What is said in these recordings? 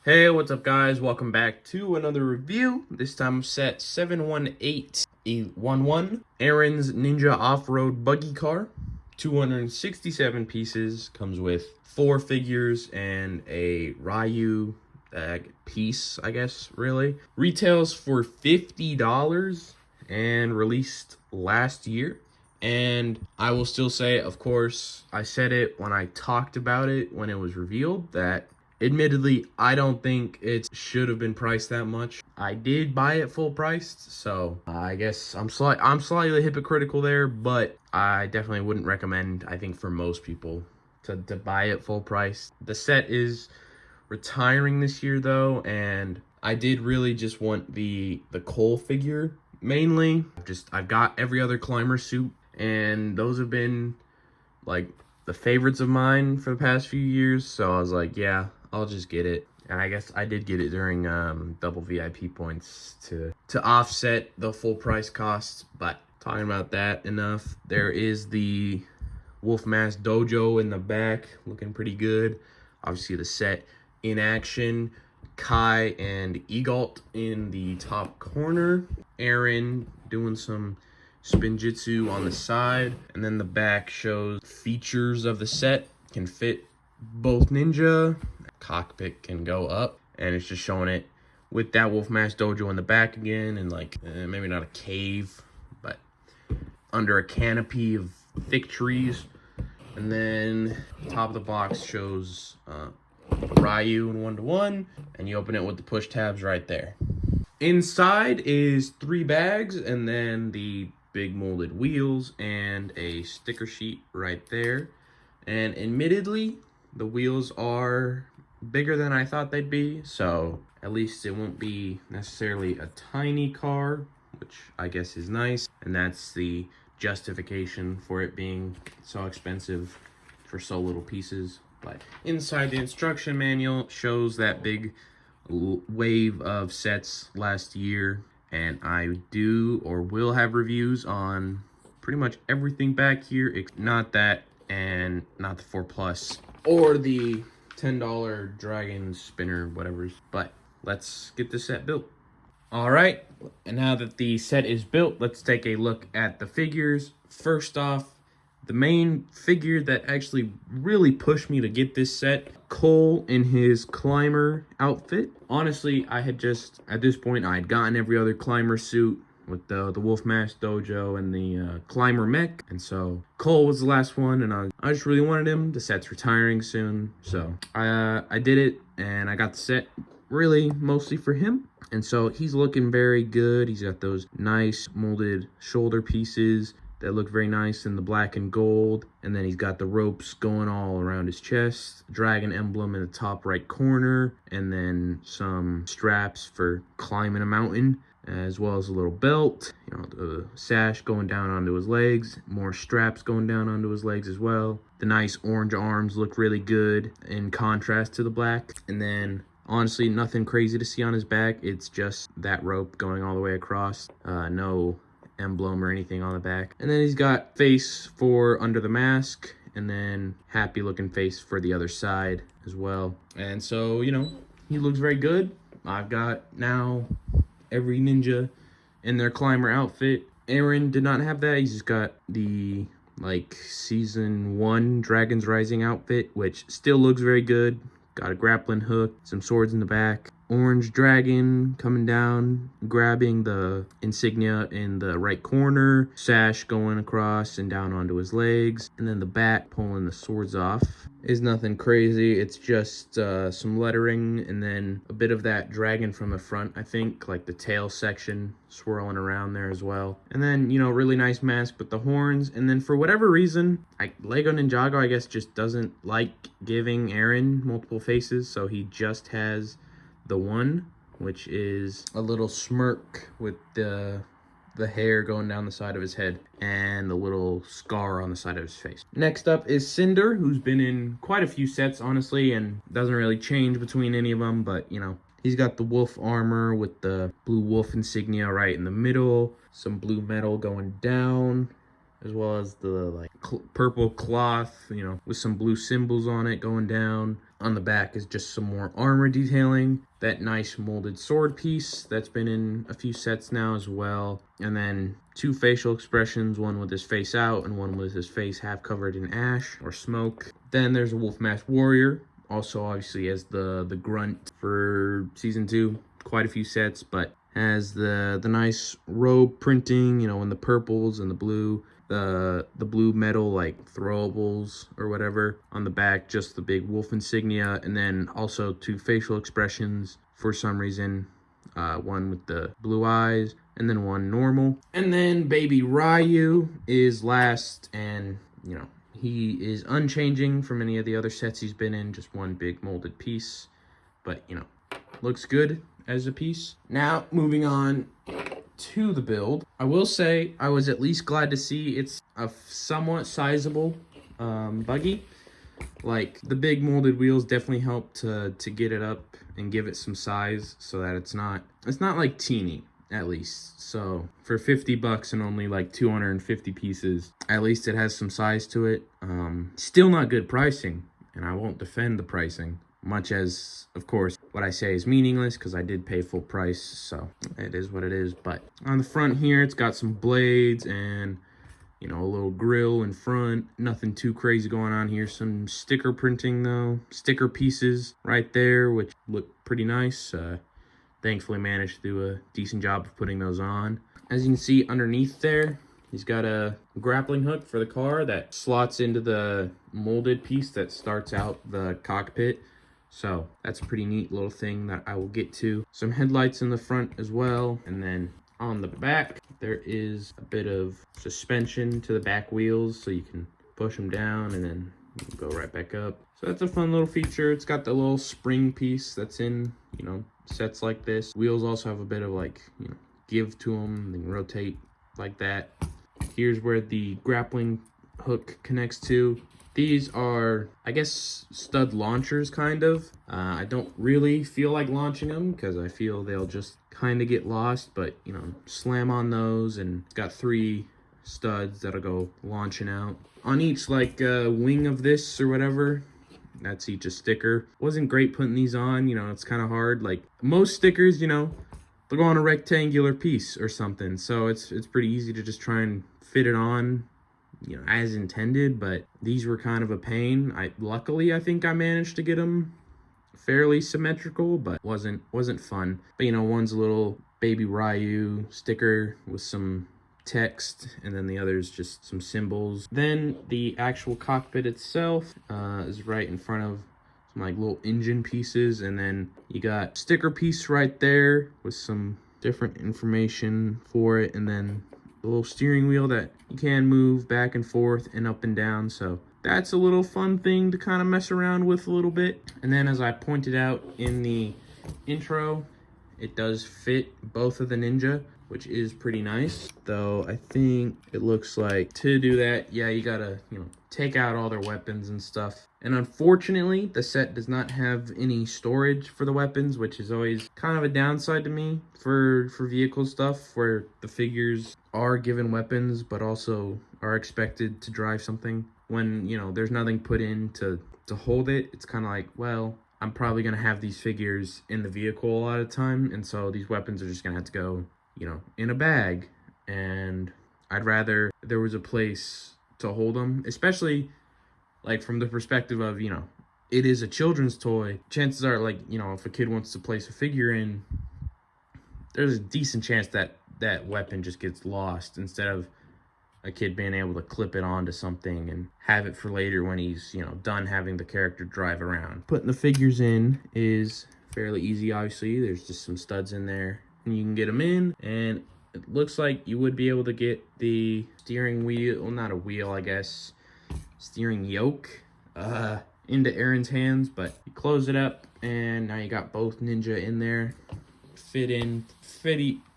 Hey, what's up guys? Welcome back to another review. This time set 718811. Arin's Ninja Off-Road Buggy Car. 267 pieces. Comes with 4 figures and a Ryu piece, I guess, really. Retails for $50 and released last year. And I will still say, of course, I said it when I talked about it when it was revealed, that admittedly, I don't think it should have been priced that much. I did buy it full priced, so I guess I'm slightly hypocritical there, but I definitely wouldn't recommend, I think, for most people to buy it full price. The set is retiring this year though, and I did really just want the Cole figure mainly. I've got every other climber suit, and those have been like the favorites of mine for the past few years, so I was like, yeah, I'll just get it. And I guess I did get it during double VIP points to offset the full price cost. But talking about that enough, there is the Wolfmask Dojo in the back, looking pretty good. Obviously the set in action. Kai and Egalt in the top corner. Arin doing some spinjitzu on the side, and then the back shows features of the set. Can fit both ninja. Cockpit can go up, and it's just showing it with that Wolfmask Dojo in the back again, and like maybe not a cave, but under a canopy of thick trees. And then top of the box shows Ryu in 1-to-1, and you open it with the push tabs right there. Inside is 3 bags, and then the big molded wheels and a sticker sheet right there. And admittedly, the wheels are bigger than I thought they'd be, so at least it won't be necessarily a tiny car, which I guess is nice. And that's the justification for it being so expensive for so little pieces. But inside the instruction manual shows that big wave of sets last year, and I do or will have reviews on pretty much everything back here. Not that, and not the 4 Plus or the $10 dragon spinner, whatever. But let's get this set built. All right, and now that the set is built, let's take a look at the figures. First off, the main figure that actually really pushed me to get this set, Cole in his climber outfit. Honestly, I had just, at this point, I had gotten every other climber suit with the Wolfmask Dojo and the climber mech. And so Cole was the last one, and I just really wanted him. The set's retiring soon, so I did it, and I got the set really mostly for him. And so he's looking very good. He's got those nice molded shoulder pieces that look very nice in the black and gold. And then he's got the ropes going all around his chest, dragon emblem in the top right corner, and then some straps for climbing a mountain, as well as a little belt, you know, the sash going down onto his legs, more straps going down onto his legs as well. The nice orange arms look really good in contrast to the black. And then honestly, nothing crazy to see on his back. It's just that rope going all the way across. No emblem or anything on the back. And then he's got face for under the mask, and then happy looking face for the other side as well. And so, you know, he looks very good. I've got now every ninja in their climber outfit. Arin did not have that. He's just got the like season 1 Dragon's Rising outfit, which still looks very good. Got a grappling hook, some swords in the back. Orange dragon coming down, grabbing the insignia in the right corner. Sash going across and down onto his legs. And then the back pulling the swords off. Is nothing crazy. It's just some lettering, and then a bit of that dragon from the front, I think, like the tail section swirling around there as well. And then, you know, really nice mask with the horns. And then for whatever reason, Lego Ninjago, I guess, just doesn't like giving Arin multiple faces, so he just has the one, which is a little smirk with the hair going down the side of his head and the little scar on the side of his face. Next up is Cinder, who's been in quite a few sets, honestly, and doesn't really change between any of them, but, you know, he's got the wolf armor with the blue wolf insignia right in the middle, some blue metal going down, as well as the like purple cloth, you know, with some blue symbols on it going down. On the back is just some more armor detailing. That nice molded sword piece that's been in a few sets now as well. And then 2 facial expressions, one with his face out and one with his face half covered in ash or smoke. Then there's a wolf mask warrior, also obviously as the grunt for season 2. Quite a few sets, but has the nice robe printing, you know, in the purples and the blue. The blue metal like throwables or whatever on the back, just the big wolf insignia, and then also 2 facial expressions for some reason, one with the blue eyes and then one normal. And then baby Ryu is last, and you know, he is unchanging from any of the other sets he's been in, just one big molded piece, but you know, looks good as a piece. Now moving on to the build, I will say I was at least glad to see it's a somewhat sizable buggy. Like, the big molded wheels definitely help to get it up and give it some size so that it's not like teeny, at least. So for 50 bucks and only like 250 pieces, at least it has some size to it. Still not good pricing, and I won't defend the pricing, much as, of course, what I say is meaningless because I did pay full price, so it is what it is. But on the front here, it's got some blades and, you know, a little grill in front. Nothing too crazy going on here. Some sticker printing, though. Sticker pieces right there, which look pretty nice. Thankfully managed to do a decent job of putting those on. As you can see underneath there, he's got a grappling hook for the car that slots into the molded piece that starts out the cockpit. So that's a pretty neat little thing that I will get to. Some headlights in the front as well. And then on the back, there is a bit of suspension to the back wheels, so you can push them down and then go right back up. So that's a fun little feature. It's got the little spring piece that's in, you know, sets like this. Wheels also have a bit of like, you know, give to them. They can rotate like that. Here's where the grappling hook connects to. These are, I guess, stud launchers, kind of. I don't really feel like launching them because I feel they'll just kind of get lost, but, you know, slam on those, and it's got 3 studs that'll go launching out. On each, like, wing of this or whatever, that's each a sticker. Wasn't great putting these on, you know, it's kind of hard. Like, most stickers, you know, they'll go on a rectangular piece or something, so it's pretty easy to just try and fit it on, you know, as intended. But these were kind of a pain. Luckily I think I managed to get them fairly symmetrical, but wasn't fun. But you know, one's a little baby Ryu sticker with some text, and then the other's just some symbols. Then the actual cockpit itself is right in front of some like little engine pieces, and then you got sticker piece right there with some different information for it, and then the little steering wheel that you can move back and forth and up and down. So that's a little fun thing to kind of mess around with a little bit. And then, as I pointed out in the intro, it does fit both of the Ninja, which is pretty nice. Though I think it looks like to do that, yeah, you gotta, you know, take out all their weapons and stuff. And unfortunately, the set does not have any storage for the weapons, which is always kind of a downside to me for vehicle stuff, where the figures are given weapons but also are expected to drive something. When, you know, there's nothing put in to hold it, it's kind of like, well, I'm probably gonna have these figures in the vehicle a lot of time, and so these weapons are just gonna have to go, you know, in a bag. And I'd rather there was a place to hold them, especially like from the perspective of, you know, it is a children's toy. Chances are, like, you know, if a kid wants to place a figure in, there's a decent chance that that weapon just gets lost, instead of a kid being able to clip it onto something and have it for later when he's, you know, done having the character drive around. Putting the figures in is fairly easy, obviously. There's just some studs in there, and you can get them in, and it looks like you would be able to get the steering wheel, well, not a wheel, I guess, steering yoke into Arin's hands. But you close it up, and now you got both Ninja in there, fit in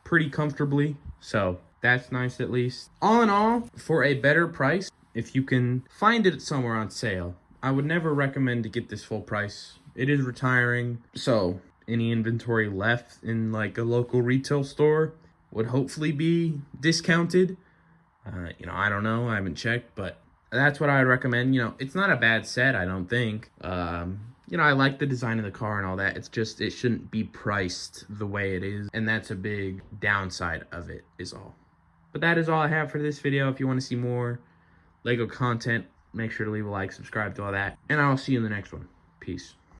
pretty comfortably, so that's nice. At least, all in all, for a better price, if you can find it somewhere on sale, I would never recommend to get this full price. It is retiring, so any inventory left in like a local retail store would hopefully be discounted. You know, I don't know, I haven't checked, but that's what I would recommend. You know, it's not a bad set, I don't think. you know, I like the design of the car and all that. It's just, it shouldn't be priced the way it is. And that's a big downside of it, is all. But that is all I have for this video. If you want to see more Lego content, make sure to leave a like, subscribe to all that. And I'll see you in the next one. Peace.